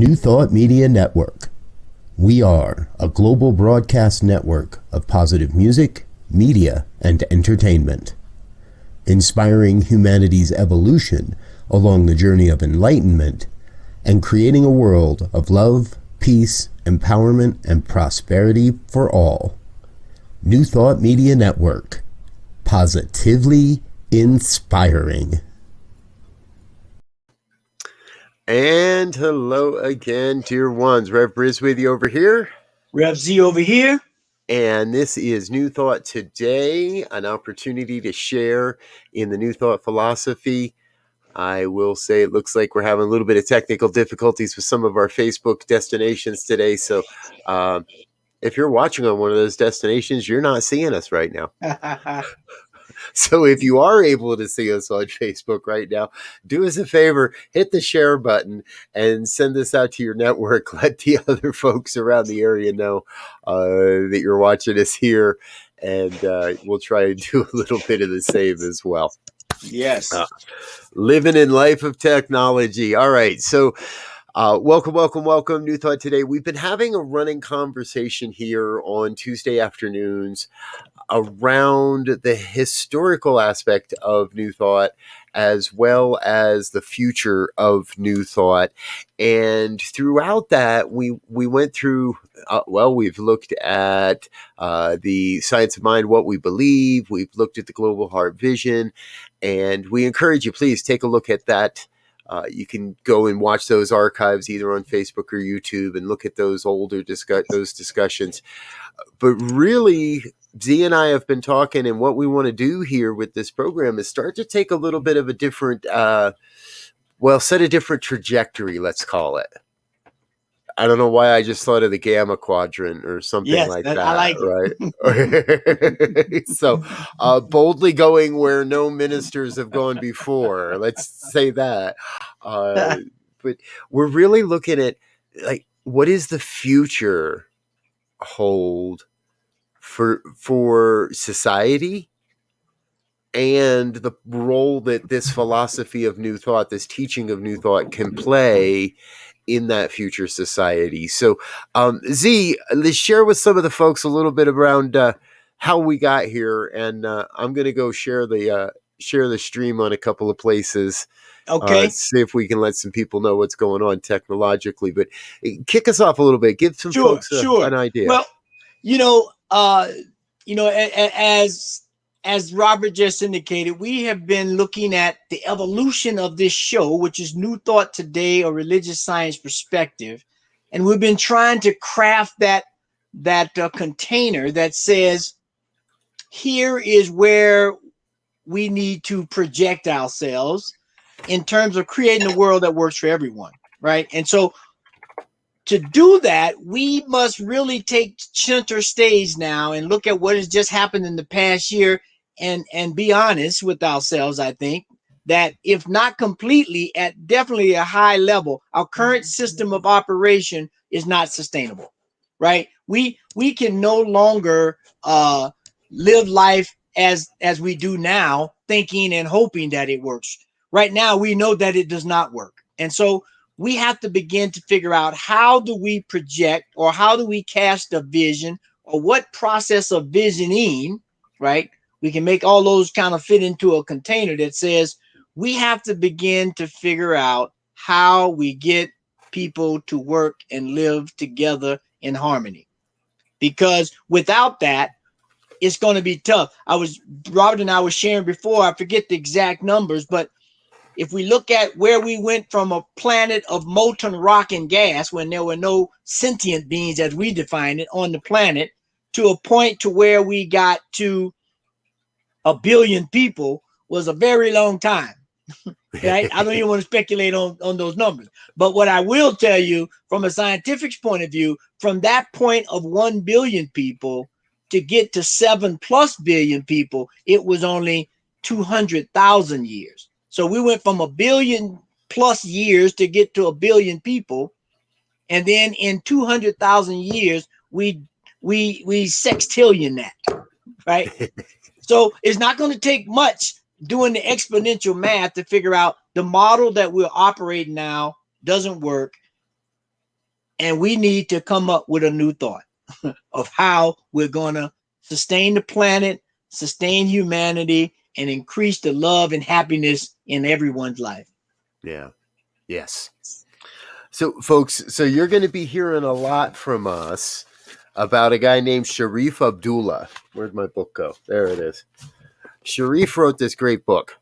New Thought Media Network. We are a global broadcast network of positive music, media, and entertainment, inspiring humanity's evolution along the journey of enlightenment and creating a world of love, peace, empowerment, and prosperity for all. New Thought Media Network. Positively inspiring. And hello again, dear ones. Rev BRZ with you over here. Rev Z over here. And this is New Thought Today, an opportunity to share in the New Thought philosophy. I will say it looks like we're having a little bit of technical difficulties with some of our Facebook destinations today. So if you're watching on one of those destinations, you're not seeing us right now. So if you are able to see us on Facebook right now, do us a favor, hit the share button and send this out to your network. Let the other folks around the area know that you're watching us here, and we'll try and do a little bit of the same as well. Yes. Living in life of technology. All right. So welcome. New Thought Today. We've been having a running conversation here on Tuesday afternoons around the historical aspect of New Thought as well as the future of New Thought. And throughout that, we went through, we've looked at the science of mind, what we believe. We've looked at the global heart vision, and we encourage you, please take a look at that. You can go and watch those archives either on Facebook or YouTube and look at those older discussions. But really, Z and I have been talking, and what we want to do here with this program is start to take a little bit of a different, set a different trajectory, let's call it. I don't know why I just thought of the Gamma Quadrant or something like that. I like it. Right? So boldly going where no ministers have gone before. Let's say that. But we're really looking at, like, what is the future hold for society, and the role that this philosophy of New Thought, this teaching of New Thought, can play in that future society. So, Z, let's share with some of the folks a little bit around how we got here, and I'm going to go share the stream on a couple of places. Okay. See if we can let some people know what's going on technologically. But kick us off a little bit. Give some folks an idea. Well, as Robert just indicated, we have been looking at the evolution of this show, which is New Thought Today, or Religious Science Perspective, and we've been trying to craft that container that says, here is where we need to project ourselves in terms of creating a world that works for everyone, right? And so to do that, we must really take center stage now and look at what has just happened in the past year and be honest with ourselves. I think that if not completely, at definitely a high level, our current system of operation is not sustainable, right? We can no longer live life as we do now, thinking and hoping that it works. Right now, we know that it does not work. And so we have to begin to figure out, how do we project, or how do we cast a vision, or what process of visioning, right? We can make all those kind of fit into a container that says we have to begin to figure out how we get people to work and live together in harmony. Because without that, it's going to be tough. Robert and I was sharing before, I forget the exact numbers, but if we look at where we went from a planet of molten rock and gas, when there were no sentient beings as we define it on the planet, to a point to where we got to 1 billion people, was a very long time. Right? I don't even want to speculate on those numbers. But what I will tell you, from a scientific point of view, from that point of 1 billion people to get to 7+ billion people, it was only 200,000 years. So we went from 1 billion+ years to get to 1 billion people, and then in 200,000 years we sextillion that, right? So it's not going to take much doing the exponential math to figure out the model that we're operating now doesn't work. And we need to come up with a new thought of how we're going to sustain the planet, sustain humanity, and increase the love and happiness in everyone's life. Yeah. Yes. So, folks, so you're going to be hearing a lot from us about a guy named Sharif Abdullah. Where'd my book go? There it is. Sharif wrote this great book.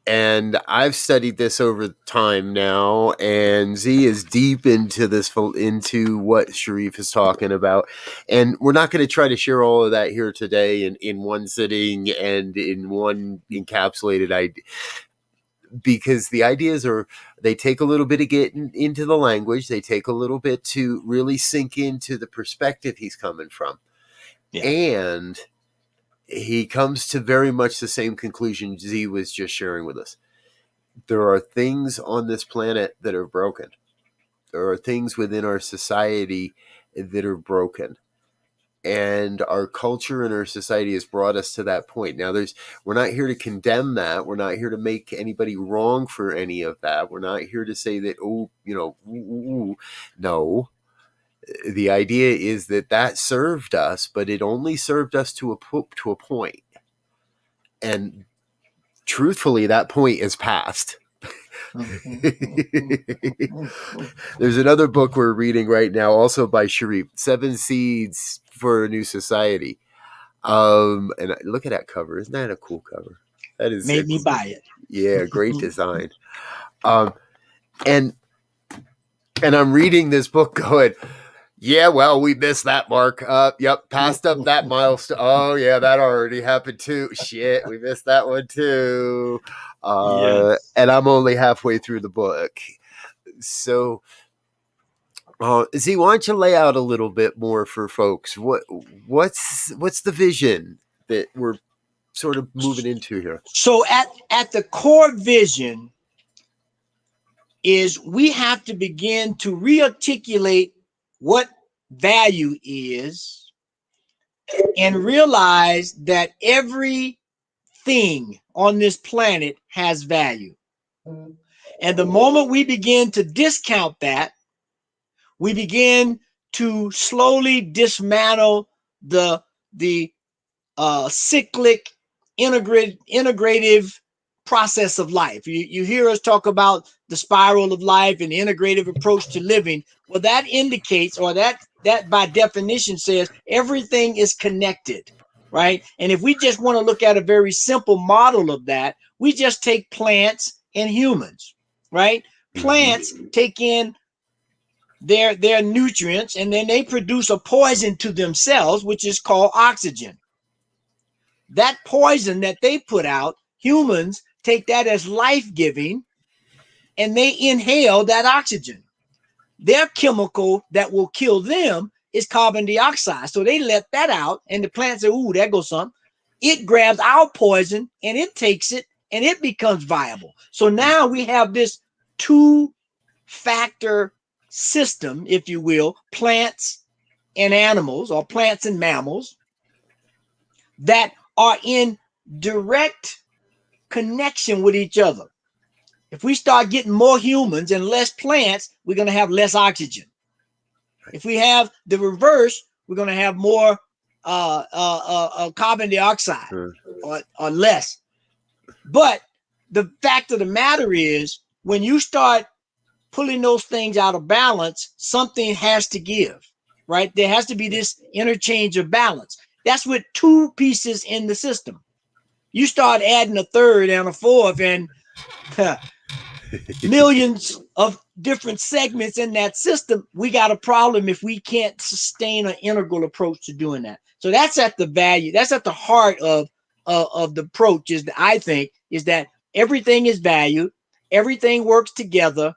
And I've studied this over time now, and Z is deep into this, into what Sharif is talking about. And we're not going to try to share all of that here today in one sitting and in one encapsulated idea, because the ideas they take a little bit to get into the language. They take a little bit to really sink into the perspective he's coming from. Yeah. And he comes to very much the same conclusion Z was just sharing with us. There are things on this planet that are broken. There are things within our society that are broken. And our culture and our society has brought us to that point. Now, we're not here to condemn that. We're not here to make anybody wrong for any of that. We're not here to say that, no. The idea is that served us, but it only served us to a point. And truthfully, that point is past. There's another book we're reading right now, also by Sharif, 7 Seeds for a New Society. And look at that cover. Isn't that a cool cover? That is made me buy it. Yeah, great design. And I'm reading this book going, yeah, well, we missed that mark. Yep, passed up that milestone. Oh, yeah, that already happened too. Shit, we missed that one too. Yes. And I'm only halfway through the book. So, Z, why don't you lay out a little bit more for folks? What's the vision that we're sort of moving into here? So at the core vision is we have to begin to rearticulate what value is and realize that everything on this planet has value. And the moment we begin to discount that, we begin to slowly dismantle the cyclic integrative process of life. You hear us talk about the spiral of life and the integrative approach to living. Well, that indicates, or that by definition says, everything is connected, right? And if we just want to look at a very simple model of that, we just take plants and humans, right? Plants take in their nutrients, and then they produce a poison to themselves, which is called oxygen. That poison that they put out, humans take that as life-giving, and they inhale that oxygen. Their chemical that will kill them is carbon dioxide. So they let that out, and the plants say, ooh, there goes some. It grabs our poison, and it takes it, and it becomes viable. So now we have this 2-factor system, if you will, plants and animals, or plants and mammals, that are in direct connection with each other. If we start getting more humans and less plants, we're going to have less oxygen. If we have the reverse, we're going to have more carbon dioxide or less. But the fact of the matter is, when you start pulling those things out of balance, something has to give, right? There has to be this interchange of balance. That's with 2 pieces in the system. You start adding a third and a fourth, and millions of different segments in that system. We got a problem if we can't sustain an integral approach to doing that. So that's at the value. That's at the heart of the approach. I think is that everything is valued. Everything works together.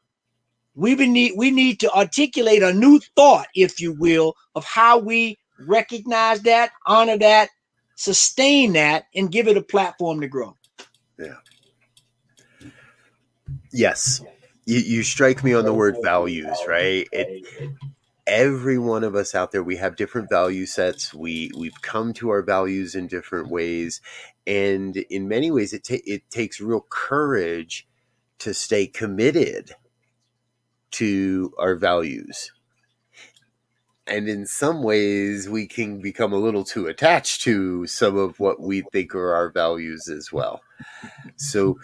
We need to articulate a new thought, if you will, of how we recognize that, honor that, sustain that, and give it a platform to grow. Yeah. Yes. You strike me on the word values, right? Every one of us out there, we have different value sets. We've come to our values in different ways. And in many ways, it takes real courage to stay committed to our values. And in some ways, we can become a little too attached to some of what we think are our values as well. So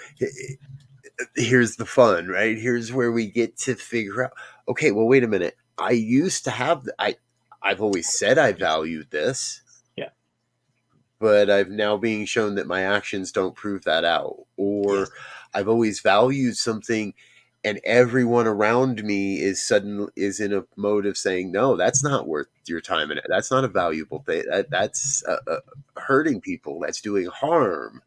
here's the fun, right? Here's where we get to figure out, okay, well, wait a minute. I used to have, I've always said I valued this. Yeah. But I've now being shown that my actions don't prove that out. Or Yes. I've always valued something and everyone around me is in a mode of saying, no, that's not worth your time. And that's not a valuable thing. That's hurting people. That's doing harm.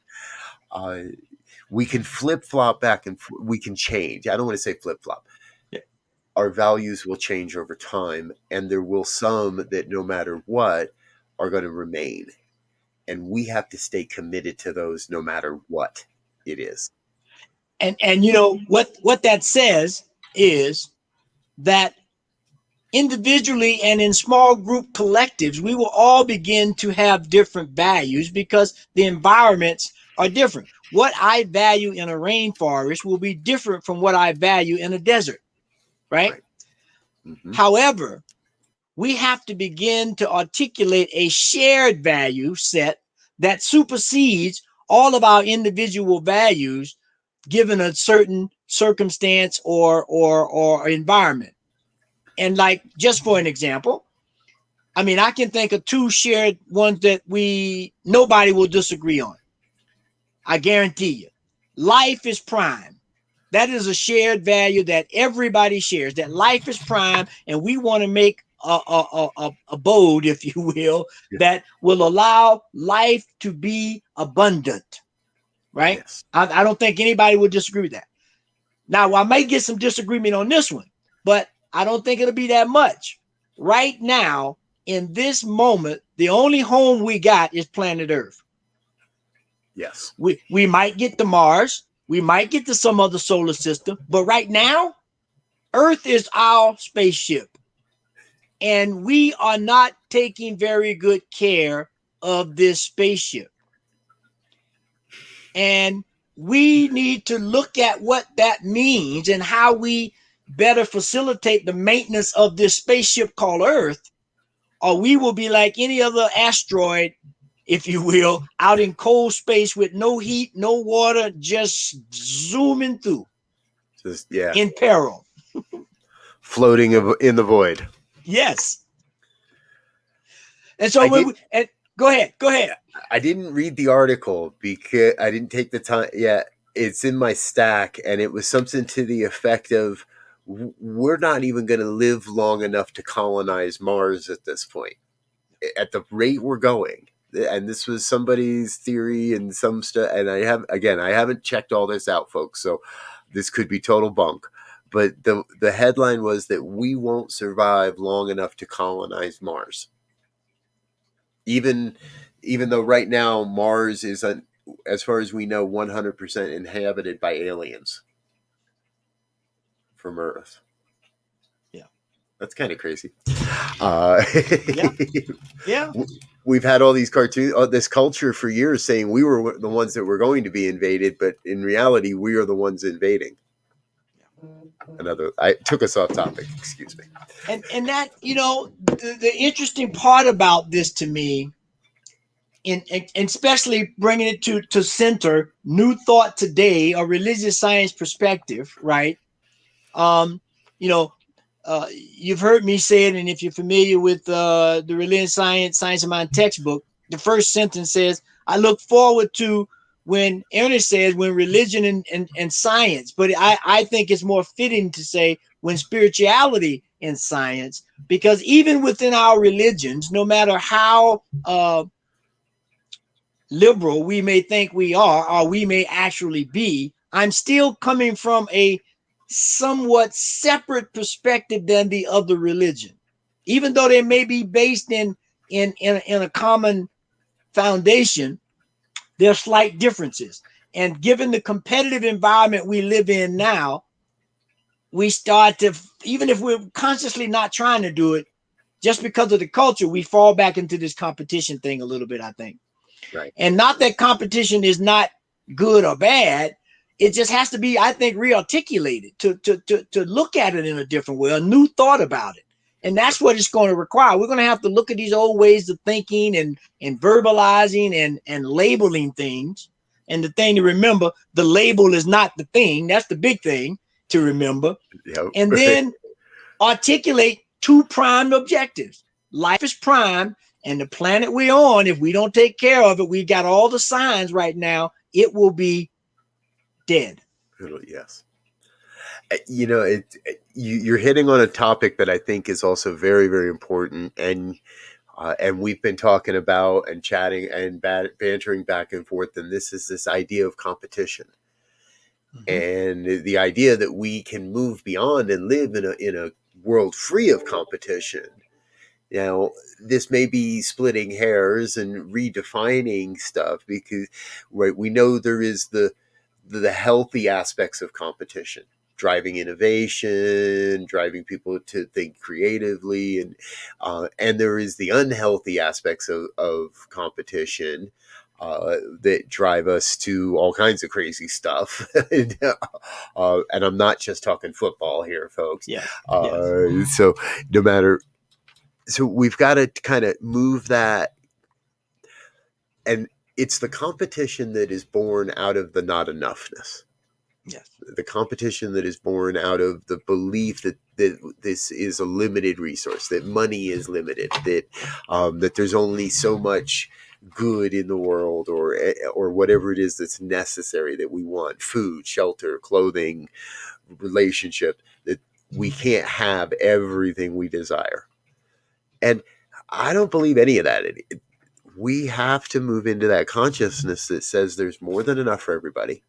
We can flip-flop back and we can change. I don't want to say flip-flop. Yeah. Our values will change over time, and there will some that no matter what are going to remain. And we have to stay committed to those no matter what it is. And you know what that says is that individually and in small group collectives, we will all begin to have different values because the environments are different. What I value in a rainforest will be different from what I value in a desert, right? Mm-hmm. However, we have to begin to articulate a shared value set that supersedes all of our individual values given a certain circumstance or environment. And like, just for an example, I mean, I can think of two shared ones that nobody will disagree on. I guarantee you. Life is prime. That is a shared value that everybody shares, that life is prime, and we want to make a abode, if you will, that will allow life to be abundant, right? Yes. I don't think anybody would disagree with that. Now, I might get some disagreement on this one, but I don't think it'll be that much. Right now, in this moment, the only home we got is planet Earth. Yes. We might get to Mars. We might get to some other solar system. But right now, Earth is our spaceship. And we are not taking very good care of this spaceship. And we need to look at what that means and how we better facilitate the maintenance of this spaceship called Earth, or we will be like any other asteroid, if you will, out in cold space with no heat, no water, just zooming through. Just, in peril. Floating in the void. Yes. And so go ahead. I didn't read the article because I didn't take the time. Yeah, it's in my stack, and it was something to the effect of, we're not even going to live long enough to colonize Mars at this point. At the rate we're going. And this was somebody's theory and some stuff. And I haven't checked all this out, folks. So this could be total bunk. But the headline was that we won't survive long enough to colonize Mars. Even though right now Mars is, as far as we know, 100% inhabited by aliens from Earth. Yeah. That's kind of crazy. Yeah. We've had all these this culture for years saying we were the ones that were going to be invaded, but in reality, we are the ones invading. I took us off topic. Excuse me. And that, the interesting part about this to me, and especially bringing it to center New Thought Today, a religious science perspective, right? You've heard me say it, and if you're familiar with the Religious Science of Mind textbook, the first sentence says, I look forward to when Ernest says when religion and science, but I think it's more fitting to say when spirituality and science, because even within our religions, no matter how liberal we may think we are, or we may actually be, I'm still coming from a somewhat separate perspective than the other religion, even though they may be based in a common foundation. There are slight differences, and given the competitive environment we live in now, we start to, even if we're consciously not trying to do it, just because of the culture, we fall back into this competition thing a little bit, I think. Right. And not that competition is not good or bad. it just has to be, I think, rearticulated to look at it in a different way, a new thought about it. And that's what it's going to require. We're going to have to look at these old ways of thinking and verbalizing and labeling things. And the thing to remember, the label is not the thing. That's the big thing to remember. Yep. And then articulate two prime objectives. Life is prime, and the planet we're on, if we don't take care of it, we got all the signs right now, it will be dead. Yes. You're hitting on a topic that I think is also very, very important, and we've been talking about and chatting and bantering back and forth, and this idea of competition, and the idea that we can move beyond and live in a world free of competition. Now, this may be splitting hairs and redefining stuff, because we know there is the healthy aspects of competition, driving innovation, driving people to think creatively, and there is the unhealthy aspects of competition that drive us to all kinds of crazy stuff. And I'm not just talking football here, folks. Yeah. So no matter. So we've got to kind of move that, and it's the competition that is born out of the not enoughness. Yes. The competition that is born out of the belief that this is a limited resource, that money is limited, that there's only so much good in the world, or whatever it is that's necessary that we want: food, shelter, clothing, relationship, that we can't have everything we desire. And I don't believe any of that. We have to move into that consciousness that says there's more than enough for everybody.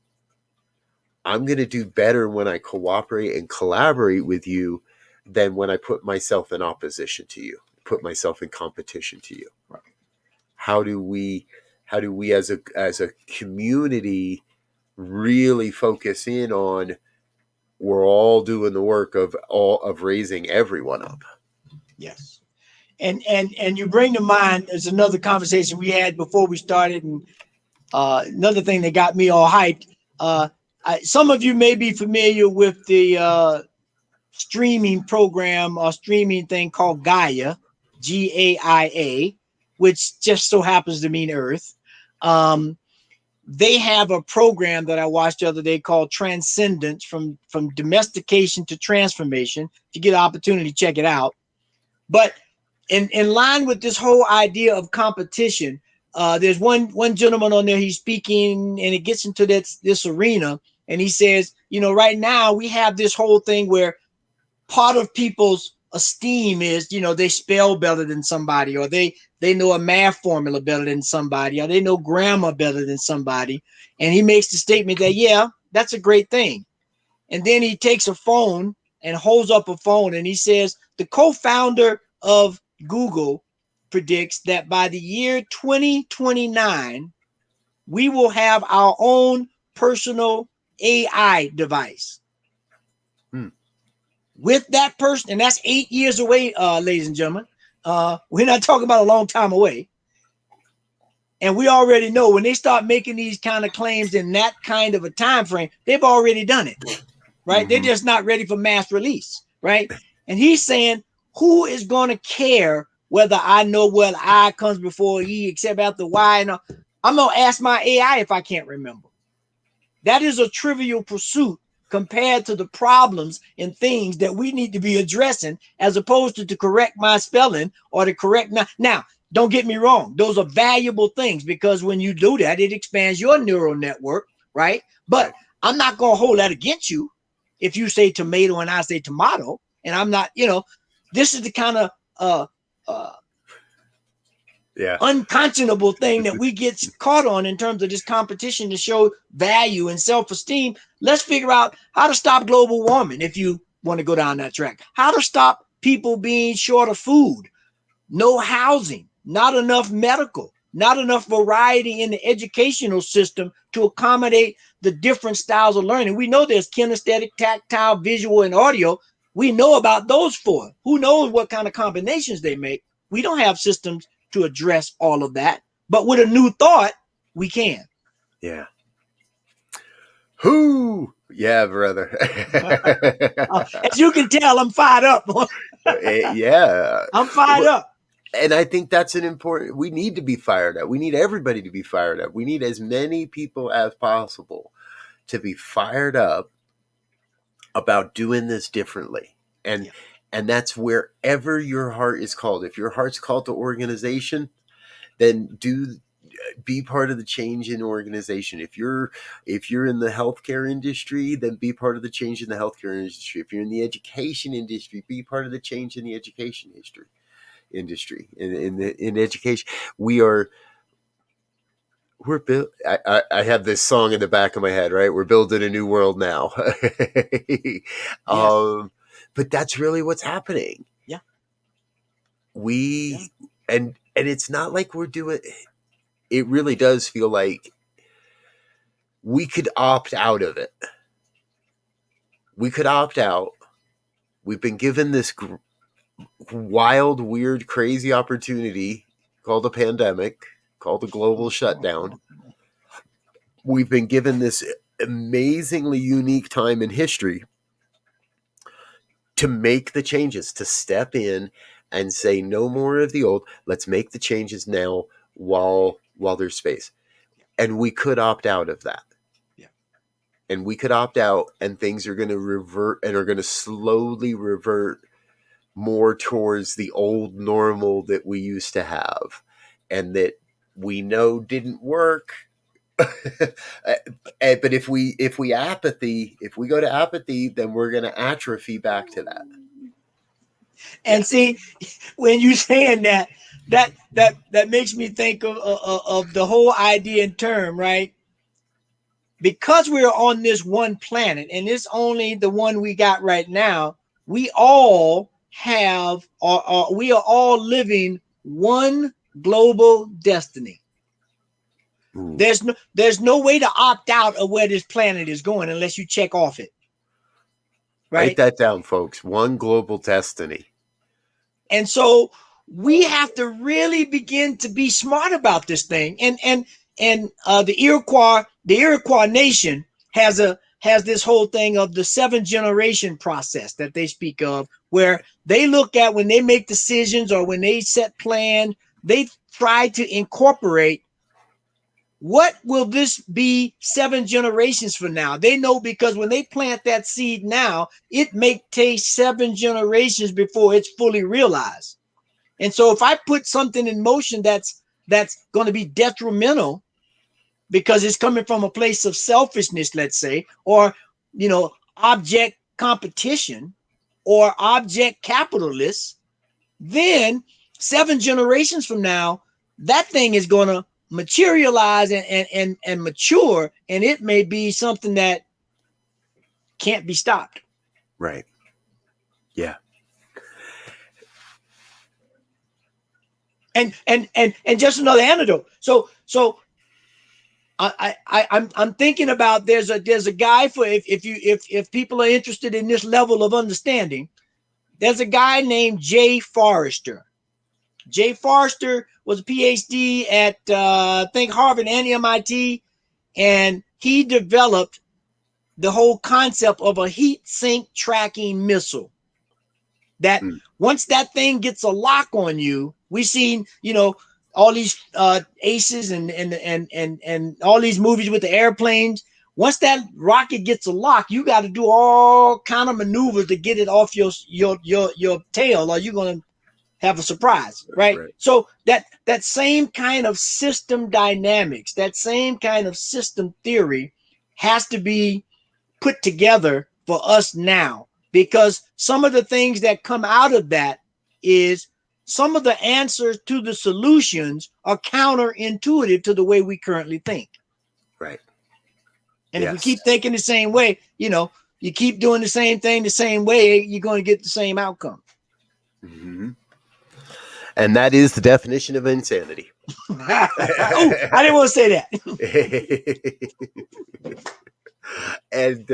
I'm going to do better when I cooperate and collaborate with you than when I put myself in opposition to you, put myself in competition to you. Right. How do we as a community really focus in on, we're all doing the work of raising everyone up? Yes. And you bring to mind, there's another conversation we had before we started, and another thing that got me all hyped. Some of you may be familiar with the streaming program or streaming thing called Gaia, Gaia, which just so happens to mean Earth. They have a program that I watched the other day called Transcendence, from domestication to transformation. If you get an opportunity, check it out. But in line with this whole idea of competition, there's one gentleman on there, he's speaking, and it gets into this arena, and he says, right now we have this whole thing where part of people's esteem is, they spell better than somebody, or they know a math formula better than somebody, or they know grammar better than somebody. And he makes the statement that, yeah, that's a great thing. And then he takes a phone and holds up a phone, and he says, the co-founder of Google predicts that by the year 2029, we will have our own personal AI device. With that person, and that's 8 years away, ladies and gentlemen. We're not talking about a long time away. And we already know when they start making these kind of claims in that kind of a time frame, they've already done it, right? They're just not ready for mass release, right? And he's saying, who is going to care whether I know what I comes before E except after Y? And I'm going to ask my AI if I can't remember. That is a trivial pursuit compared to the problems and things that we need to be addressing, as opposed to correct my spelling or to correct now. Don't get me wrong. Those are valuable things, because when you do that, it expands your neural network, right? But I'm not going to hold that against you if you say tomato and I say tomato, and I'm not, this is the kind of unconscionable thing that we get caught on in terms of this competition to show value and self-esteem. Let's figure out how to stop global warming, if you want to go down that track. How to stop people being short of food, no housing, not enough medical, not enough variety in the educational system to accommodate the different styles of learning. We know there's kinesthetic, tactile, visual, and audio. We know about those four. Who knows what kind of combinations they make? We don't have systems to address all of that, but with a new thought, we can. Yeah. Who? Yeah, brother. As you can tell, I'm fired up. Yeah. I'm fired up. And I think that's we need to be fired up. We need everybody to be fired up. We need as many people as possible to be fired up about doing this differently. And that's wherever your heart is called. If your heart's called to organization, then be part of the change in organization. If you're in the healthcare industry, then be part of the change in the healthcare industry. If you're in the education industry, be part of the change in the education industry. In education, we're built. I have this song in the back of my head, right? We're building a new world now. Yes. But that's really what's happening. Yeah. And it's not like we're doing. It really does feel like we could opt out of it. We could opt out. We've been given this wild, weird, crazy opportunity called a pandemic, called a global shutdown. We've been given this amazingly unique time in history to make the changes, to step in and say no more of the old. Let's make the changes now while there's space. And we could opt out of that. And we could opt out, and things are going to revert and are going to slowly revert more towards the old normal that we used to have and that we know didn't work. But if we go to apathy, then we're going to atrophy back to that. And see, when you saying that makes me think of the whole idea and term, right? Because we're on this one planet, and it's only the one we got right now, we all have, we are all living one global destiny. Ooh. There's no way to opt out of where this planet is going unless you check off it. Right? Write that down, folks. One global destiny. And so we have to really begin to be smart about this thing. And the Iroquois nation has this whole thing of the 7 generation process that they speak of, where they look at when they make decisions or when they set plans, they try to incorporate what will this be 7 generations from now. They know, because when they plant that seed now, it may take 7 generations before it's fully realized. And so if I put something in motion that's going to be detrimental because it's coming from a place of selfishness, let's say, or, object competition or object capitalists, then 7 generations from now, that thing is going to materialize and mature, and it may be something that can't be stopped. Right. Yeah. And just another anecdote. So I'm thinking about there's a guy for if people are interested in this level of understanding, there's a guy named Jay Forrester. Jay Forrester was a PhD at I think Harvard and MIT, and he developed the whole concept of a heat sink tracking missile. That once that thing gets a lock on you, we've seen, all these aces and all these movies with the airplanes. Once that rocket gets a lock, you got to do all kind of maneuvers to get it off your tail, or you're going to have a surprise, right? So that same kind of system dynamics, that same kind of system theory has to be put together for us now, because some of the things that come out of that is some of the answers to the solutions are counterintuitive to the way we currently think. Right. And if we keep thinking the same way, you keep doing the same thing the same way, you're going to get the same outcome. Mm-hmm. And that is the definition of insanity. I didn't want to say that. And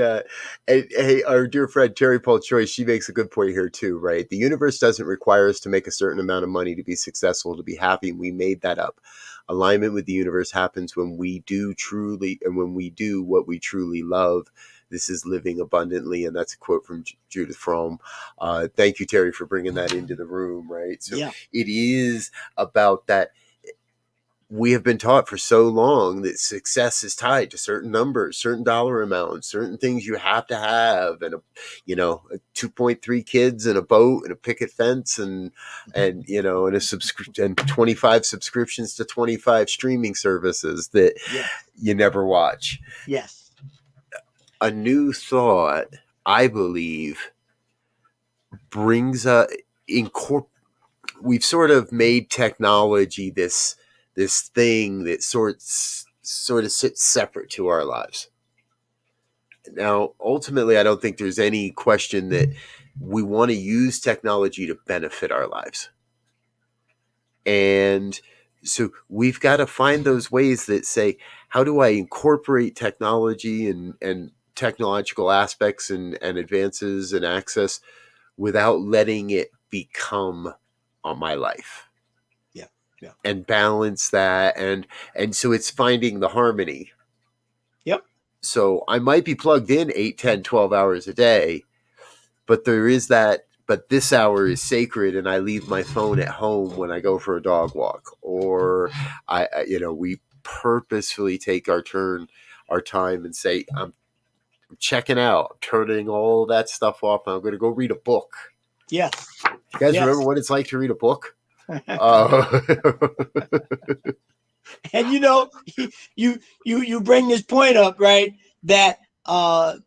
hey, our dear friend Terry Paul Choi, she makes a good point here too, right? The universe doesn't require us to make a certain amount of money to be successful, to be happy. We made that up. Alignment with the universe happens when we do truly, and when we do what we truly love. This is living abundantly, and that's a quote from Judith Fromm. Thank you, Terry, for bringing that into the room, right? So Yeah. it is about that. We have been taught for so long that success is tied to certain numbers, certain dollar amounts, certain things you have to have, and 2.3 kids and a boat and a picket fence and and a subscription and 25 subscriptions to 25 streaming services that you never watch. Yes. A new thought, I believe, brings we've sort of made technology this thing that sort of sits separate to our lives. Now, ultimately, I don't think there's any question that we want to use technology to benefit our lives. And so we've got to find those ways that say, how do I incorporate technology and technological aspects and advances and access without letting it become on my life? Yeah. And balance that. And so it's finding the harmony. Yep. So I might be plugged in 8, 10, 12 hours a day, but there is that, but this hour is sacred and I leave my phone at home when I go for a dog walk, or we purposefully take our time and say, I'm checking out, I'm turning all that stuff off. And I'm going to go read a book. Yes. You guys remember what it's like to read a book? And you bring this point up, right? That I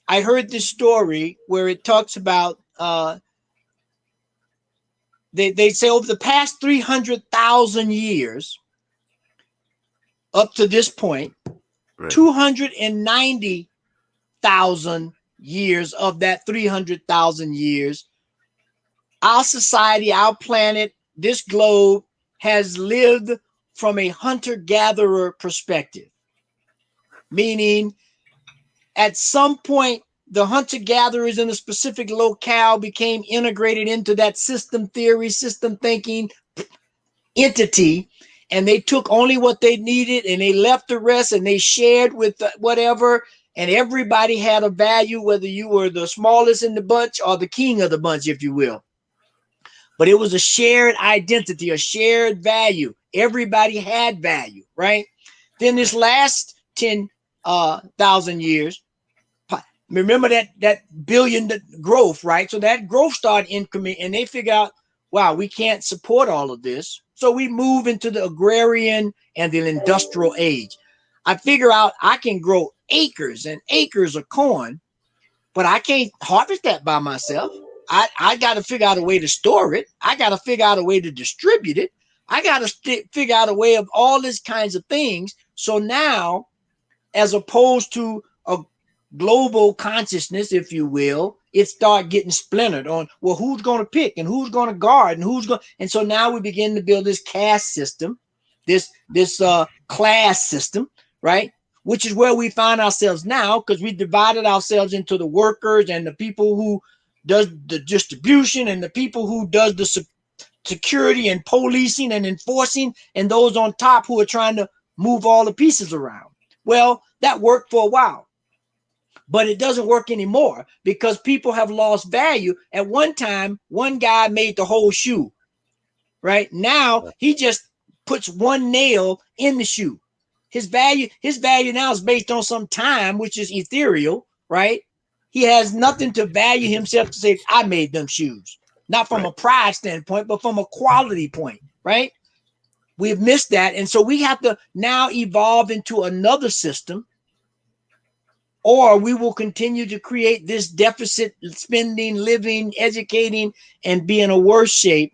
heard this story where it talks about they say over the past 300,000 years up to this point, right, 290,000 years of that 300,000 years, our society, our planet, this globe has lived from a hunter-gatherer perspective. Meaning, at some point, the hunter-gatherers in a specific locale became integrated into that system theory, system thinking entity, and they took only what they needed and they left the rest and they shared with whatever, and everybody had a value, whether you were the smallest in the bunch or the king of the bunch, if you will. But it was a shared identity, a shared value. Everybody had value, right? Then this last 10,000 years, remember that billion growth, right? So that growth started increment, and they figure out, wow, we can't support all of this. So we move into the agrarian and the industrial age. I figure out I can grow acres and acres of corn, but I can't harvest that by myself. I got to figure out a way to store it. I got to figure out a way to distribute it. I got to figure out a way of all these kinds of things. So now, as opposed to a global consciousness, if you will, it start getting splintered on, well, who's going to pick and who's going to guard and who's going. And so now we begin to build this caste system, this class system, right? Which is where we find ourselves now, because we divided ourselves into the workers and the people who does the distribution and the people who does the security and policing and enforcing, and those on top who are trying to move all the pieces around. Well, that worked for a while, but it doesn't work anymore because people have lost value. At one time, one guy made the whole shoe, right? Now he just puts one nail in the shoe. His value now is based on some time, which is ethereal, right? He has nothing to value himself to say, I made them shoes. Not from a pride standpoint, but from a quality point, right? We've missed that. And so we have to now evolve into another system, or we will continue to create this deficit spending, living, educating, and be in a worse shape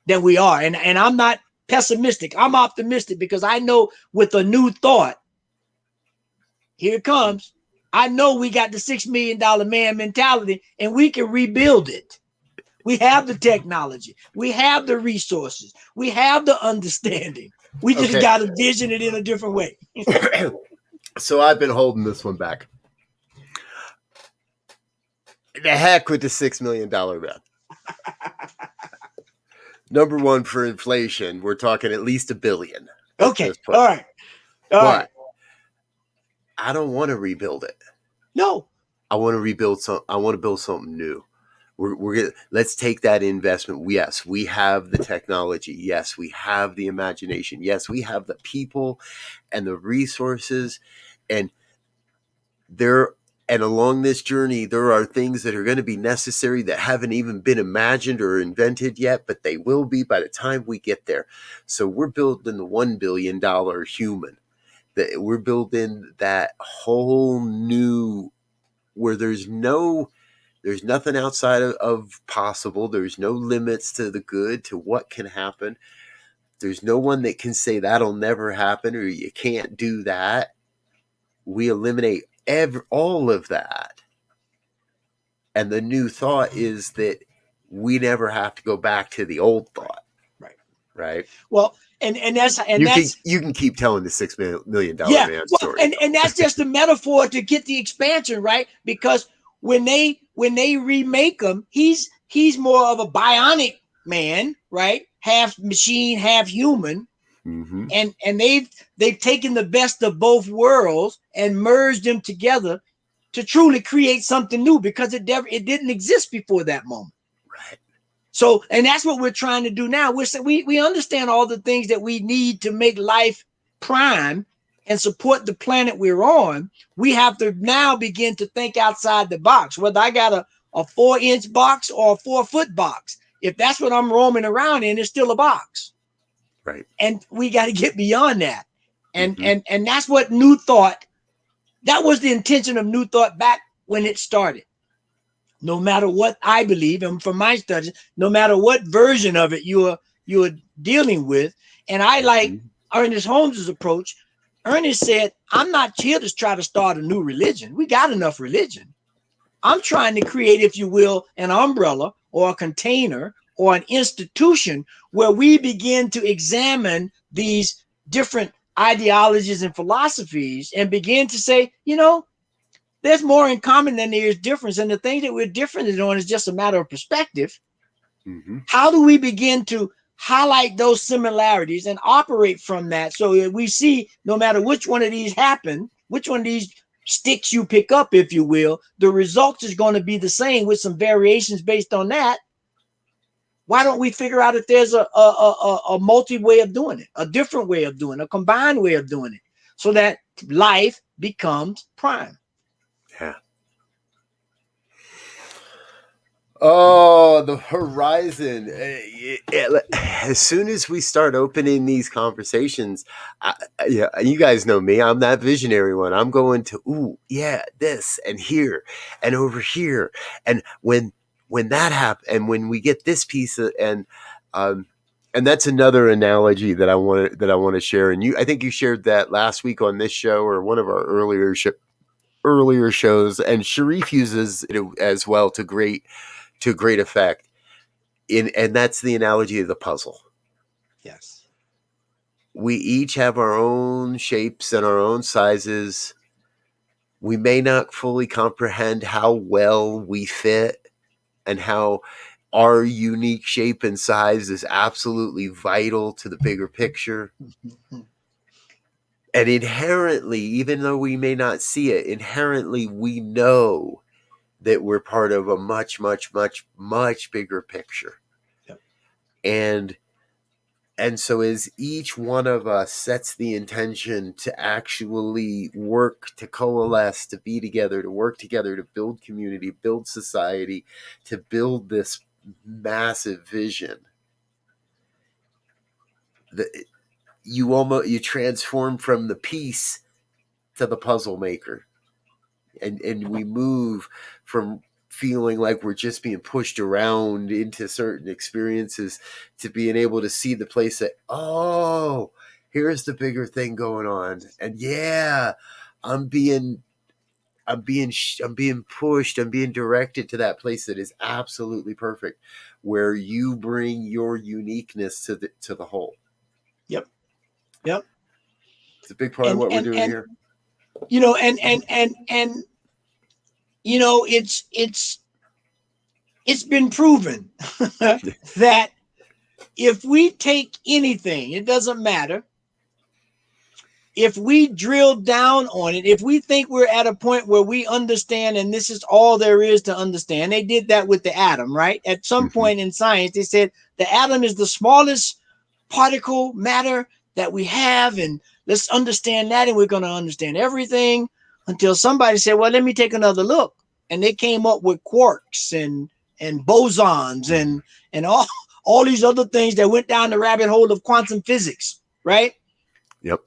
than we are. And I'm not pessimistic. I'm optimistic because I know with a new thought, here it comes. I know we got the $6 million man mentality and we can rebuild it. We have the technology. We have the resources. We have the understanding. We just got to vision it in a different way. So I've been holding this one back. The heck with the $6 million bet. Number one, for inflation, we're talking at least $1 billion. Okay. All right. But I don't want to rebuild it. No. I want to rebuild I want to build something new. We're gonna, let's take that investment. Yes, we have the technology. Yes, we have the imagination. Yes, we have the people and the resources, and along this journey, there are things that are going to be necessary that haven't even been imagined or invented yet, but they will be by the time we get there. So we're building the $1 billion human. That we're building that whole new, where there's nothing outside of possible. There's no limits to the good, to what can happen. There's no one that can say that'll never happen or you can't do that. We eliminate all of that. And the new thought is that we never have to go back to the old thought. Right. Well, and you can keep telling the $6 million man story. And that's just a metaphor to get the expansion, right? Because when they remake him, he's more of a bionic man, right? Half machine, half human. Mm-hmm. And they've taken the best of both worlds and merged them together to truly create something new, because it didn't exist before that moment. Right. So, and that's what we're trying to do now. We understand all the things that we need to make life prime and support the planet we're on. We have to now begin to think outside the box, whether I got a 4-inch box or a 4-foot box. If that's what I'm roaming around in, it's still a box. Right. And we got to get beyond that. And and that's what New Thought, that was the intention of New Thought back when it started. No matter what I believe, and from my studies, no matter what version of it you are dealing with, and I like Ernest Holmes' approach. Ernest said, I'm not here to try to start a new religion. We got enough religion. I'm trying to create, if you will, an umbrella or a container or an institution where we begin to examine these different ideologies and philosophies and begin to say, there's more in common than there is difference. And the thing that we're different on is just a matter of perspective. Mm-hmm. How do we begin to highlight those similarities and operate from that, so that we see, no matter which one of these happen, which one of these sticks you pick up, if you will, the result is going to be the same with some variations based on that. Why don't we figure out if there's a multi way of doing it, a different way of doing it, a combined way of doing it, so that life becomes prime? Yeah. Oh, the horizon. As soon as we start opening these conversations, you guys know me. I'm that visionary one. I'm going to, this and here and over here. And when that happens, and when we get this piece and that's another analogy that I want to share. And I think you shared that last week on this show or one of our earlier shows, and Sharif uses it as well to great effect. And that's the analogy of the puzzle. Yes. We each have our own shapes and our own sizes. We may not fully comprehend how well we fit and how our unique shape and size is absolutely vital to the bigger picture. And inherently, even though we may not see it, inherently we know that we're part of a much, much, much, much bigger picture. Yep. And so as each one of us sets the intention to actually work, to coalesce, to be together, to work together, to build community, build society, to build this massive vision, you transform from the piece to the puzzle maker. And we move from feeling like we're just being pushed around into certain experiences to being able to see the place that, here's the bigger thing going on. And I'm being pushed, I'm being directed to that place that is absolutely perfect, where you bring your uniqueness to the whole. Yep. It's a big part of what we're doing here. you know, and you know, it's been proven that if we take anything, it doesn't matter. If we drill down on it, if we think we're at a point where we understand and this is all there is to understand, they did that with the atom, right? At some point in science, they said the atom is the smallest particle matter that we have, and let's understand that, and we're going to understand everything, until somebody said, well, let me take another look. And they came up with quarks and bosons and all these other things that went down the rabbit hole of quantum physics, right? Yep.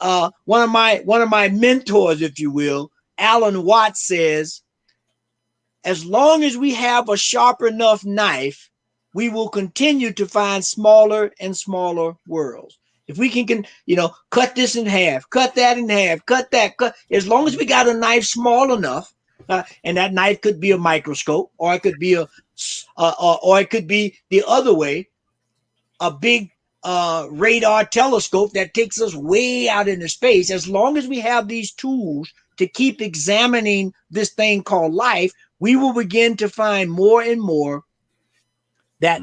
One of my mentors, if you will, Alan Watts, says, as long as we have a sharp enough knife, we will continue to find smaller and smaller worlds. If we can cut this in half, cut that in half, cut as long as we got a knife small enough, and that knife could be a microscope, or it could be or it could be the other way, a big radar telescope that takes us way out into space. As long as we have these tools to keep examining this thing called life, we will begin to find more and more that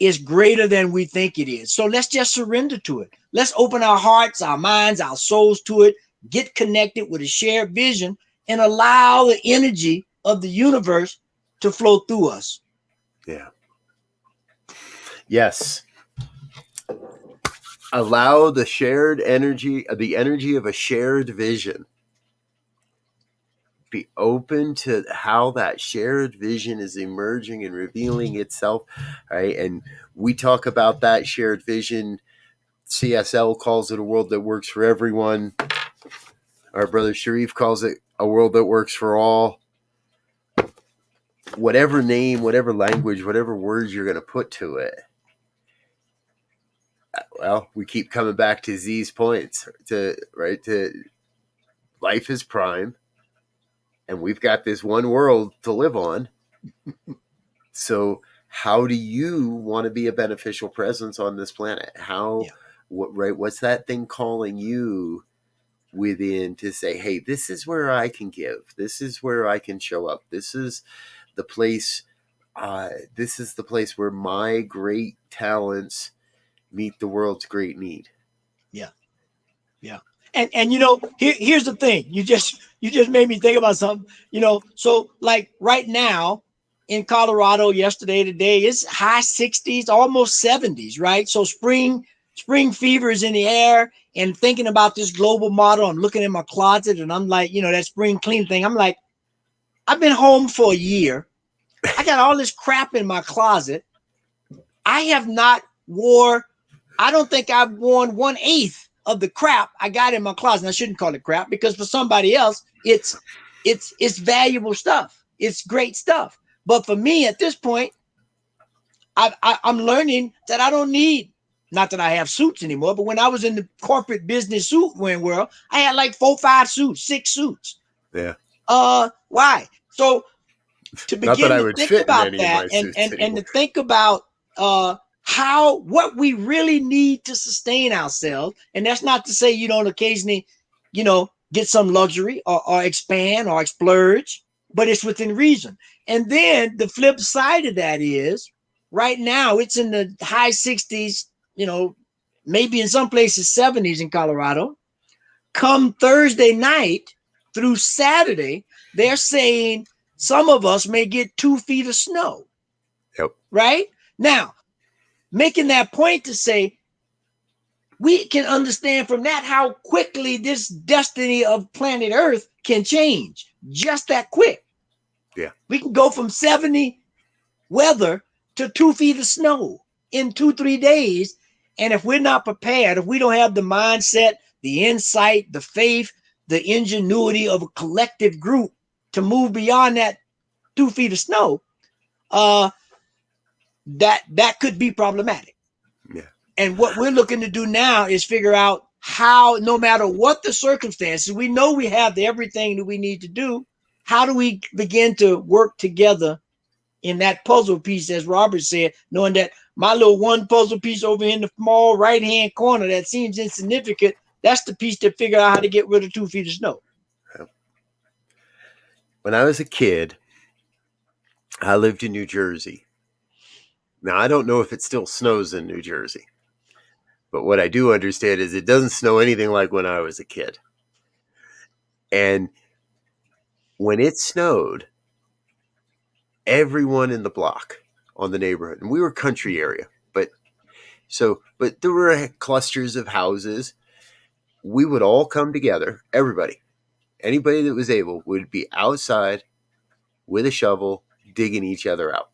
is greater than we think it is. So let's just surrender to it. Let's open our hearts, our minds, our souls to it, get connected with a shared vision, and allow the energy of the universe to flow through us. Yeah. Yes. Allow the shared energy, the energy of a shared vision. Be open to how that shared vision is emerging and revealing itself, right? And we talk about that shared vision. CSL calls it a world that works for everyone. Our brother Sharif calls it a world that works for all. Whatever name, whatever language, whatever words you're going to put to it. Well, we keep coming back to Z's points, to life is prime, and we've got this one world to live on. So how do you want to be a beneficial presence on this planet? What's that thing calling you within to say, hey, this is where I can give. This is where I can show up. This is the place. This is the place where my great talents meet the world's great need. Yeah. And here's the thing. You just made me think about something. So like right now in Colorado, yesterday, today, it's high 60s, almost 70s, right? So spring fever is in the air. And thinking about this global model, I'm looking in my closet and I'm like, that spring clean thing. I'm like, I've been home for a year. I got all this crap in my closet. I don't think I've worn 1/8 of the crap I got in my closet. And I shouldn't call it crap, because for somebody else, it's valuable stuff. It's great stuff. But for me at this point, I'm learning that I don't need, not that I have suits anymore, but when I was in the corporate business suit wearing world, I had like 4, 5 suits, 6 suits. Yeah. Why? So to begin to think about that and to think about what we really need to sustain ourselves. And that's not to say you don't occasionally, get some luxury or expand or splurge, but it's within reason. And then the flip side of that is right now it's in the high 60s, maybe in some places 70s in Colorado. Come Thursday night through Saturday, they're saying some of us may get 2 feet of snow. Yep. Right? Now, making that point to say, we can understand from that how quickly this destiny of planet Earth can change. Just that quick. Yeah. We can go from 70 weather to 2 feet of snow in 2-3 days. And if we're not prepared, if we don't have the mindset, the insight, the faith, the ingenuity of a collective group to move beyond that 2 feet of snow, that could be problematic. Yeah. And what we're looking to do now is figure out how, no matter what the circumstances, we know we have everything that we need to do. How do we begin to work together in that puzzle piece, as Robert said, knowing that my little one puzzle piece over in the small right-hand corner that seems insignificant, that's the piece to figure out how to get rid of 2 feet of snow. when I was a kid, I lived in New Jersey. Now, I don't know if it still snows in New Jersey, but what I do understand is it doesn't snow anything like when I was a kid. And when it snowed, everyone in the block on the neighborhood, and we were country area, but there were clusters of houses. We would all come together, everybody, anybody that was able would be outside with a shovel digging each other out.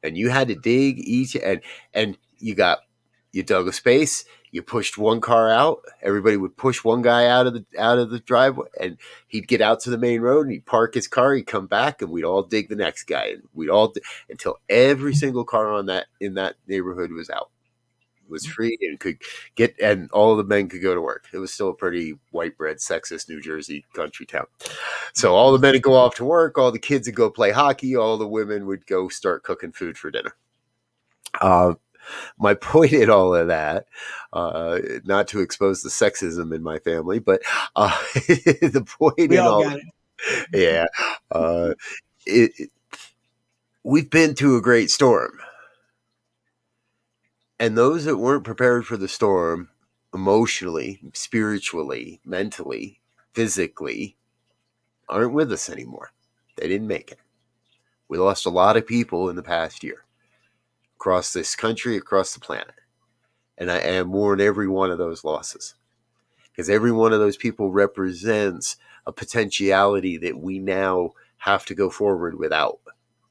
And you had to dig each and you dug a space, you pushed one car out, everybody would push one guy out of the driveway, and he'd get out to the main road and he'd park his car, he'd come back, and we'd all dig the next guy, and until every single car in that neighborhood was out, was free, and could get, and all the men could go to work. It was still a pretty white bread, sexist New Jersey country town. So all the men would go off to work, all the kids would go play hockey, all the women would go start cooking food for dinner. My point in all of that, not to expose the sexism in my family, but the point We in all all, got it. yeah, we've been through a great storm. And those that weren't prepared for the storm, emotionally, spiritually, mentally, physically, aren't with us anymore. They didn't make it. We lost a lot of people in the past year across this country, across the planet. And I mourn every one of those losses, because every one of those people represents a potentiality that we now have to go forward without.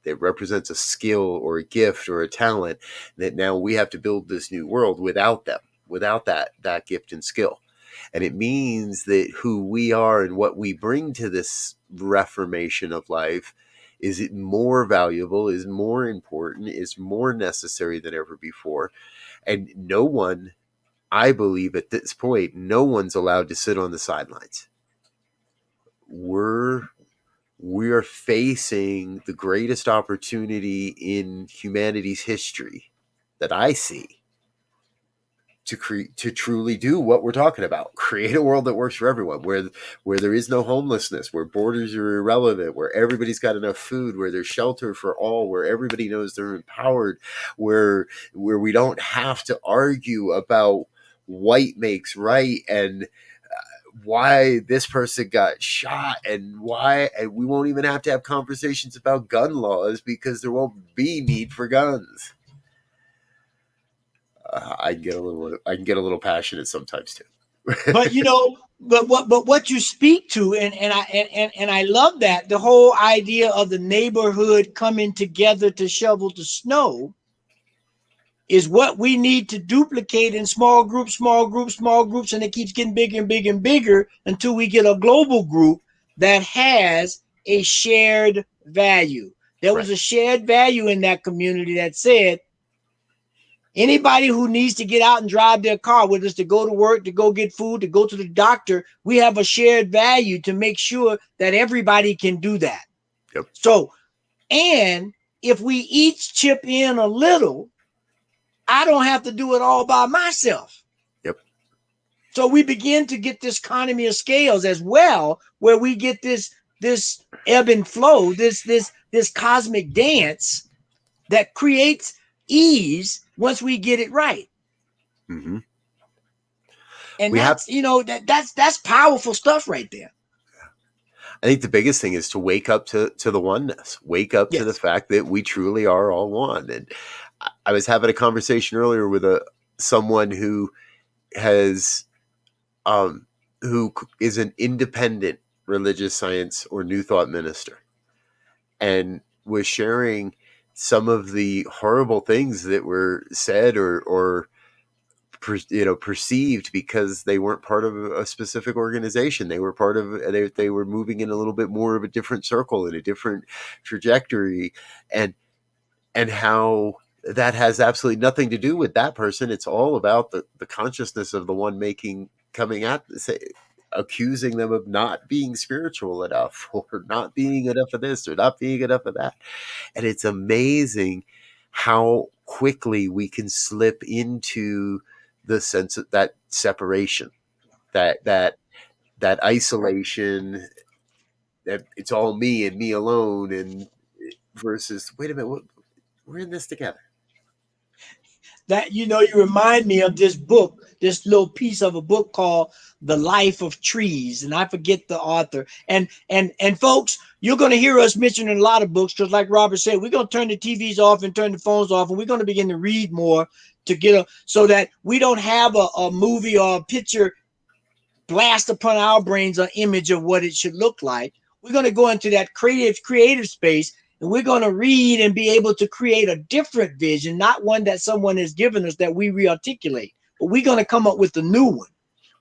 It represents a skill or a gift or a talent that now we have to build this new world without them, without that gift and skill. And it means that who we are and what we bring to this reformation of life is more valuable, is more important, is more necessary than ever before. And no one, I believe at this point, no one's allowed to sit on the sidelines. We are facing the greatest opportunity in humanity's history that I see to truly do what we're talking about. Create a world that works for everyone, where there is no homelessness, where borders are irrelevant, where everybody's got enough food, where there's shelter for all, where everybody knows they're empowered, where we don't have to argue about white makes right and why this person got shot and why, and we won't even have to have conversations about gun laws because there won't be need for guns. I can get a little passionate sometimes too. But what you speak to, and I love that, the whole idea of the neighborhood coming together to shovel the snow is what we need to duplicate in small groups, and it keeps getting bigger and bigger and bigger until we get a global group that has a shared value. There was a shared value in that community that said, anybody who needs to get out and drive their car, whether it's to go to work, to go get food, to go to the doctor, we have a shared value to make sure that everybody can do that. Yep. So, and if we each chip in a little, I don't have to do it all by myself. Yep. So we begin to get this economy of scales as well, where we get this ebb and flow, this cosmic dance that creates ease once we get it right. Mm-hmm. And that's powerful stuff right there. I think the biggest thing is to wake up to the oneness, wake up to the fact that we truly are all one. And I was having a conversation earlier with someone who has, who is an independent religious science or New Thought minister, and was sharing some of the horrible things that were said or perceived because they weren't part of a specific organization. They were part of, they were moving in a little bit more of a different circle, in a different trajectory, and how that has absolutely nothing to do with that person. It's all about the consciousness of the one coming at, accusing them of not being spiritual enough, or not being enough of this, or not being enough of that. And it's amazing how quickly we can slip into the sense of that separation, that isolation, that it's all me and me alone, and versus, wait a minute, we're in this together. That, you remind me of this book, this little piece of a book called The Life of Trees, and I forget the author. And folks, you're going to hear us mentioning a lot of books, because like Robert said, we're going to turn the TVs off and turn the phones off, and we're going to begin to read more to get so that we don't have a movie or a picture blast upon our brains an image of what it should look like. We're going to go into that creative space, and we're going to read and be able to create a different vision, not one that someone has given us that we rearticulate, but we're going to come up with a new one.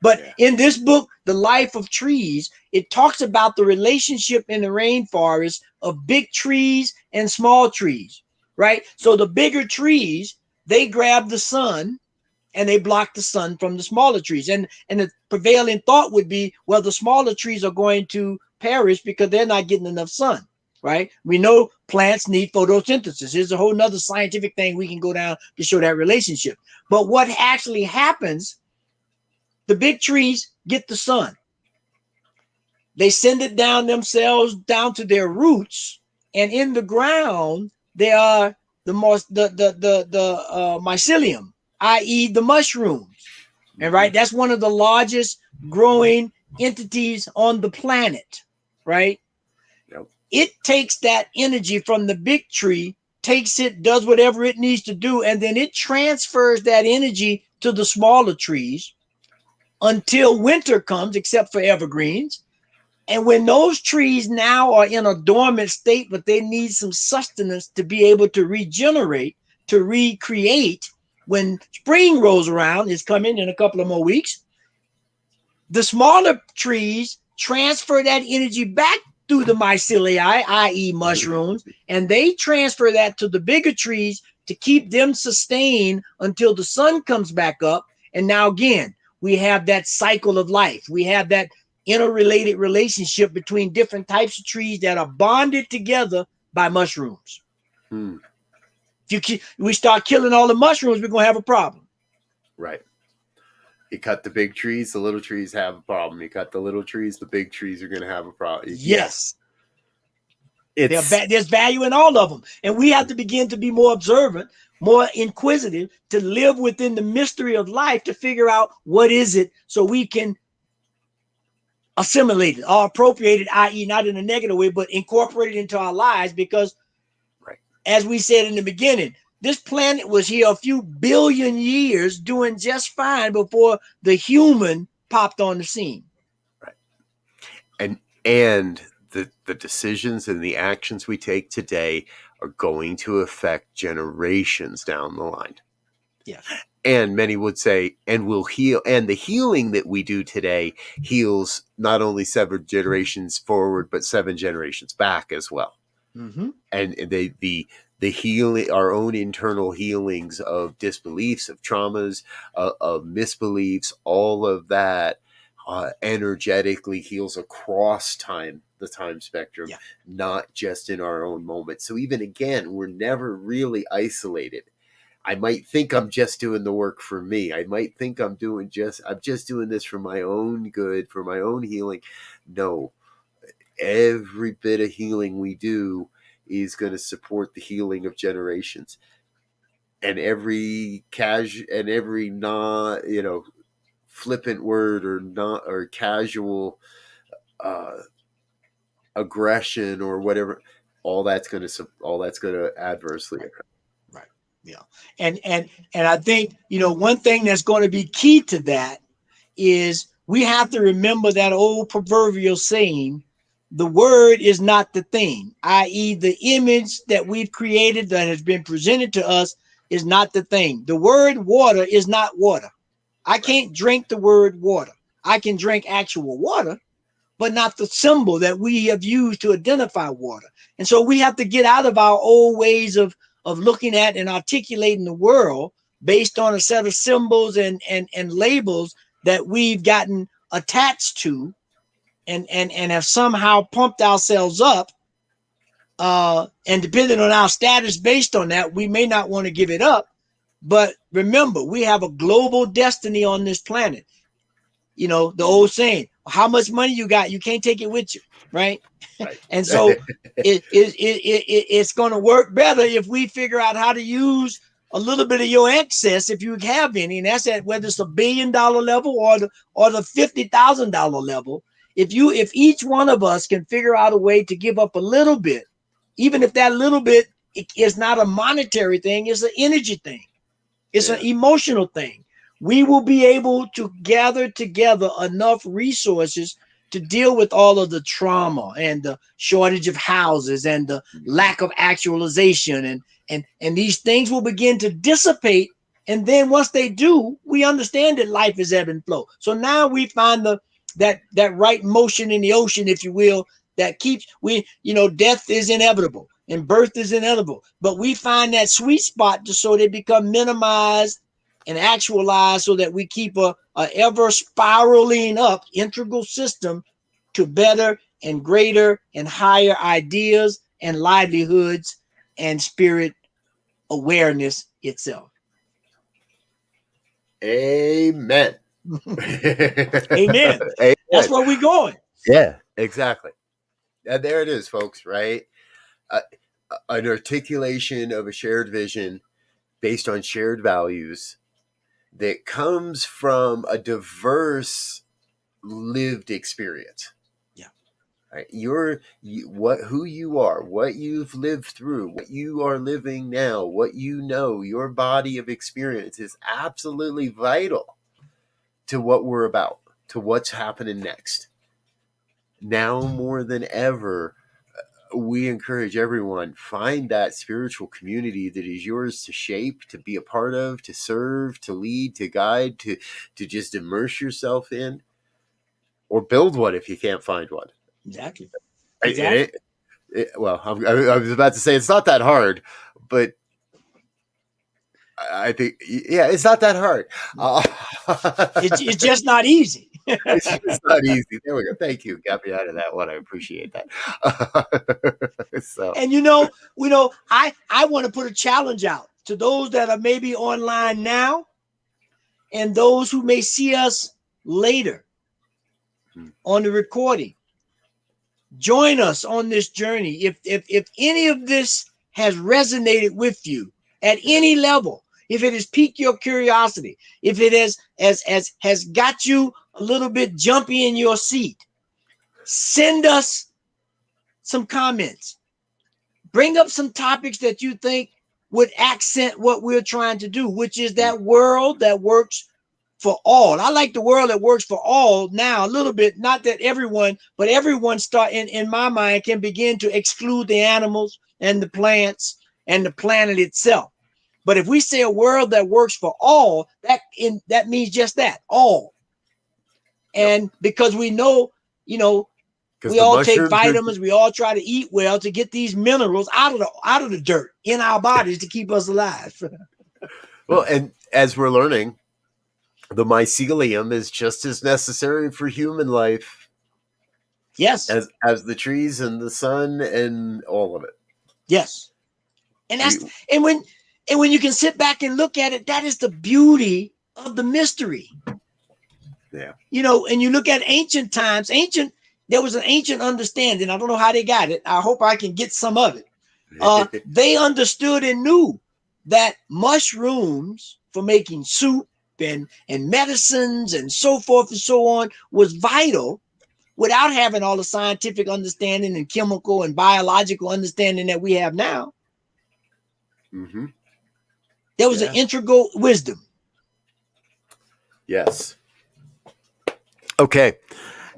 But in this book, The Life of Trees, it talks about the relationship in the rainforest of big trees and small trees, right? So the bigger trees, they grab the sun and they block the sun from the smaller trees. And the prevailing thought would be, well, the smaller trees are going to perish because they're not getting enough sun, right? We know plants need photosynthesis. Here's a whole nother scientific thing we can go down to show that relationship. But what actually happens, the big trees get the sun. They send it down themselves, down to their roots. And in the ground, they are the mycelium, i.e. the mushrooms. And right, that's one of the largest growing entities on the planet, right? Yep. It takes that energy from the big tree, takes it, does whatever it needs to do, and then it transfers that energy to the smaller trees until winter comes, except for evergreens. And when those trees now are in a dormant state, but they need some sustenance to be able to regenerate, to recreate, when spring rolls around, is coming in a couple of more weeks, the smaller trees transfer that energy back through the mycelium, i.e. mushrooms, and they transfer that to the bigger trees to keep them sustained until the sun comes back up. And now again, we have that cycle of life. We have that interrelated relationship between different types of trees that are bonded together by mushrooms. If we start killing all the mushrooms, we're going to have a problem. Right. You cut the big trees, the little trees have a problem. You cut the little trees, the big trees are going to have a problem. Yes. There's value in all of them. And we have to begin to be more observant, more inquisitive, to live within the mystery of life, to figure out what is it, so we can assimilate it or appropriate it, i.e. not in a negative way, but incorporate it into our lives. Because as we said in the beginning, this planet was here a few billion years doing just fine before the human popped on the scene. Right. And the decisions and the actions we take today are going to affect generations down the line. Yeah. And many would say, and will heal. And the healing that we do today heals not only 7 generations forward, but 7 generations back as well. Mm-hmm. And the healing, our own internal healings of disbeliefs, of traumas, of misbeliefs, all of that energetically heals across time, the time spectrum, not just in our own moment. So even again, we're never really isolated. I might think I'm just doing the work for me. I might think I'm just doing this for my own good, for my own healing. No, every bit of healing we do is going to support the healing of generations. And every flippant word or casual aggression or whatever, all that's going to adversely affect. Right. Yeah. And I think, one thing that's going to be key to that is we have to remember that old proverbial saying, the word is not the thing, i.e. the image that we've created that has been presented to us is not the thing. The word water is not water. I can't drink the word water. I can drink actual water, but not the symbol that we have used to identify water. And so we have to get out of our old ways of looking at and articulating the world based on a set of symbols and labels that we've gotten attached to and have somehow pumped ourselves up. And depending on our status based on that, we may not want to give it up. But remember, we have a global destiny on this planet. The old saying, how much money you got, you can't take it with you, right? Right. And so it's going to work better if we figure out how to use a little bit of your excess, if you have any, and that's at whether it's $1 billion level or the $50,000 level. If each one of us can figure out a way to give up a little bit, even if that little bit is not a monetary thing, it's an energy thing, it's an emotional thing, we will be able to gather together enough resources to deal with all of the trauma and the shortage of houses and the lack of actualization, and these things will begin to dissipate. And then once they do, we understand that life is ebb and flow. So now we find that right motion in the ocean, if you will, that keeps death is inevitable and birth is inevitable, but we find that sweet spot just so they become minimized and actualized, so that we keep a ever spiraling up integral system to better and greater and higher ideas and livelihoods and spirit awareness itself. Amen. Amen. Amen. That's where we're going. Yeah, exactly. And there it is, folks, right? An articulation of a shared vision based on shared values that comes from a diverse lived experience. Yeah. Right? Who you are, what you've lived through, what you are living now, what you know, your body of experience is absolutely vital to what we're about, to what's happening next. Now more than ever, we encourage everyone, find that spiritual community that is yours to shape, to be a part of, to serve, to lead, to guide, to just immerse yourself in, or build one if you can't find one. Exactly. Well, I was about to say it's not that hard, but I think, it's not that hard. It's just not easy. It's just not easy. There we go. Thank you. Got me out of that one. I appreciate that. So, and I want to put a challenge out to those that are maybe online now and those who may see us later on the recording. Join us on this journey. If any of this has resonated with you at any level, if it has piqued your curiosity, if it has got you a little bit jumpy in your seat, send us some comments. Bring up some topics that you think would accent what we're trying to do, which is that world that works for all. I like the world that works for all now a little bit. Not that everyone, but everyone in my mind can begin to exclude the animals and the plants and the planet itself. But if we say a world that works for all, that means just that, all. And because we know, we all take vitamins, we all try to eat well to get these minerals out of the dirt in our bodies to keep us alive. Well, and as we're learning, the mycelium is just as necessary for human life. Yes. As the trees and the sun and all of it. Yes. And when you can sit back and look at it, that is the beauty of the mystery. Yeah. And you look at ancient times, there was an ancient understanding. I don't know how they got it. I hope I can get some of it. They understood and knew that mushrooms for making soup and medicines and so forth and so on was vital, without having all the scientific understanding and chemical and biological understanding that we have now. Mm-hmm. There was an integral wisdom. Yes. Okay.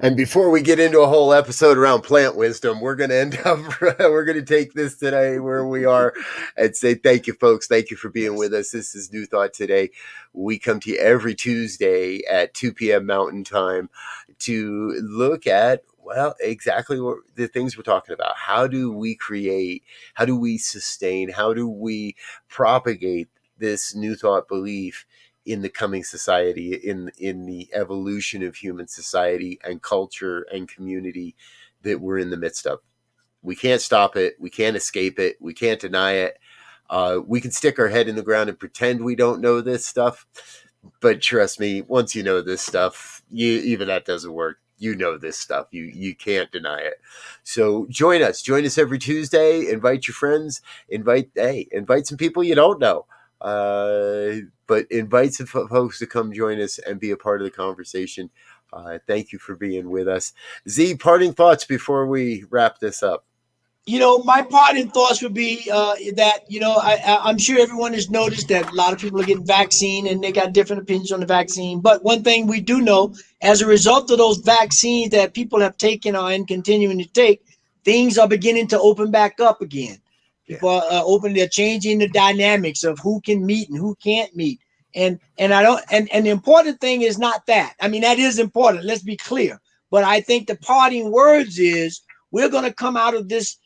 And before we get into a whole episode around plant wisdom, we're going to take this today where we are and say thank you, folks. Thank you for being with us. This is New Thought Today. We come to you every Tuesday at 2 p.m. Mountain Time to look at, exactly what the things we're talking about. How do we create? How do we sustain? How do we propagate this New Thought belief in the coming society, in the evolution of human society and culture and community that we're in the midst of? We can't stop it. We can't escape it. We can't deny it. We can stick our head in the ground and pretend we don't know this stuff. But trust me, once you know this stuff, even that doesn't work. you know this stuff. You can't deny it. So join us. Join us every Tuesday. Invite your friends. Invite some people you don't know. But invite some folks to come join us and be a part of the conversation. Thank you for being with us. Z, parting thoughts before we wrap this up. My parting thoughts would be that, I'm sure everyone has noticed that a lot of people are getting vaccine and they got different opinions on the vaccine. But one thing we do know, as a result of those vaccines that people have taken and continuing to take, things are beginning to open back up again. People are they're changing the dynamics of who can meet and who can't meet. And the important thing is not that. I mean, that is important. Let's be clear. But I think the parting words is we're going to come out of this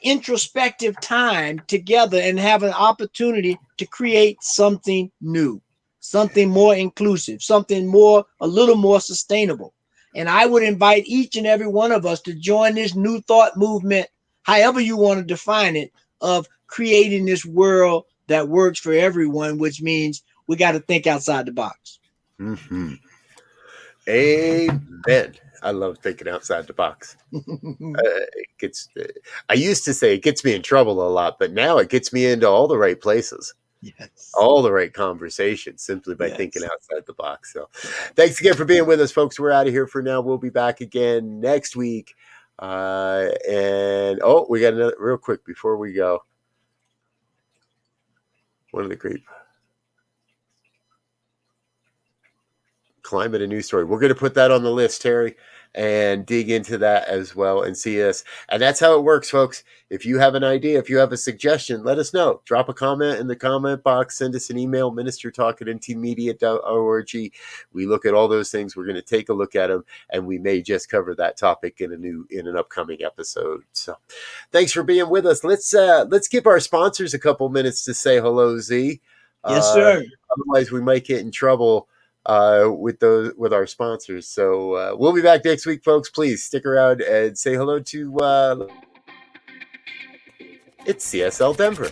introspective time together and have an opportunity to create something new, something more inclusive, something a little more sustainable. And I would invite each and every one of us to join this new thought movement, however you want to define it, of creating this world that works for everyone, which means we got to think outside the box. Mm-hmm. Amen. I love thinking outside the box. I used to say it gets me in trouble a lot, but now it gets me into all the right places. Yes. All the right conversations simply by thinking outside the box. So thanks again for being with us, folks. We're out of here for now. We'll be back again next week. We got another real quick before we go. One of the great climate and news story. We're going to put that on the list, Terry, and dig into that as well and see us. And that's how it works, folks. If you have an idea, if you have a suggestion, let us know. Drop a comment in the comment box. Send us an email, ministertalk@ntmedia.org. We look at all those things. We're going to take a look at them, and we may just cover that topic in an upcoming episode. So thanks for being with us. Let's give our sponsors a couple minutes to say hello, Z. Yes, sir. Otherwise, we might get in trouble with our sponsors. So we'll be back next week, folks. Please stick around and say hello to it's CSL Denver.